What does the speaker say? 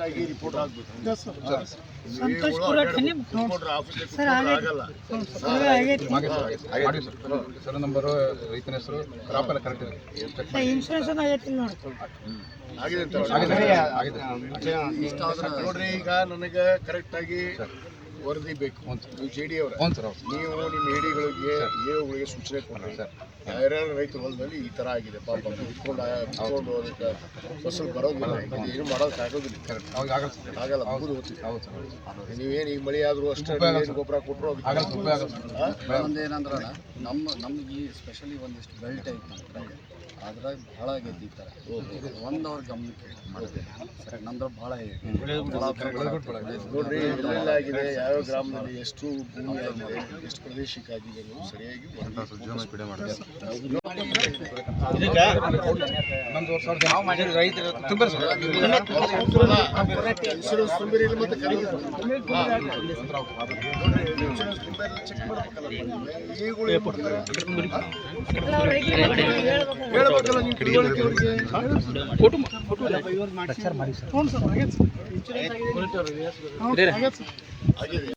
ಆಗಿ ರಿಪೋರ್ಟ್ ಆಗ್ಬೇಕು. Sir number ರೈತನ ಹೆಸರು ಕ್ರಾಪ್ ಎಲ್ಲ ಕರೆಕ್ಟ್ ಇದೆ. ನೋಡ್ರಿ, ಈಗ ನನಗೆ ಕರೆಕ್ಟ್ ಆಗಿ ವರದಿ ಬೇಕು. ನೀವು JD ಅವರ ನೀವು ನಿಮ್ಮ ಹೇಡಿಗಳಿಗೆ ಏಗಳಿಗೆ ಸೂಚನೆ ಕೊಡ್ರಿ ಸರ್. ಯಾರ್ಯಾರು ರೈತರು ಹೊಲದಲ್ಲಿ ಈ ಥರ ಆಗಿದೆ ಪಾಪ ಇಟ್ಕೊಂಡು ಅದಕ್ಕೆ ಫಸಲು ಬರೋದಿಲ್ಲ, ಏನು ಮಾಡೋದಕ್ಕಾಗೋದಿಲ್ಲ. ಆಗಲ್ಲ, ಮುಗಿದು ಹೋಗ್ತೀವಿ. ನೀವೇನು ಈಗ ಮಳೆ ಆದರೂ ಅಷ್ಟೇ ಗೊಬ್ಬರ ಕೊಟ್ಟರು ಒಂದೇನಂದ್ರೆ ನಮ್ಗೆ ಈ ಸ್ಪೆಷಲಿ ಒಂದಿಷ್ಟು ಬೆಲ್ಟ್ ಐತಿ ಅದ್ರಾಗ ಭಾಳ ಆಗೈತಿ ಈ ಥರ ಅವ್ರ ಗಮನಕ್ಕೆ ಮಾಡಿದೆ ಸರ್. ನಮ್ದು ಭಾಳ ನೋಡ್ರಿ, ಎಲ್ಲೆಲ್ಲ ಆಗಿದೆ, ಯಾವ ಗ್ರಾಮದಲ್ಲಿ ಎಷ್ಟು ಭೂಮಿ ಆಗಿದೆ, ಎಷ್ಟು ಪ್ರದೇಶಕ್ಕೆ ಆಗಿದೆ ಅನ್ನೋದು ಸರಿಯಾಗಿ ಇನ್ಶೂರೆನ್ಸ್ ತುಂಬಿರಿ ಮತ್ತೆ ಚೆಕ್ ಮಾಡ್ಬೇಕಲ್ಲ. ಹೇಳ್ಬೇಕಲ್ಲ ನೀವು ತಿಳುವಳಿಕೆ ಅವ್ರಿಗೆ.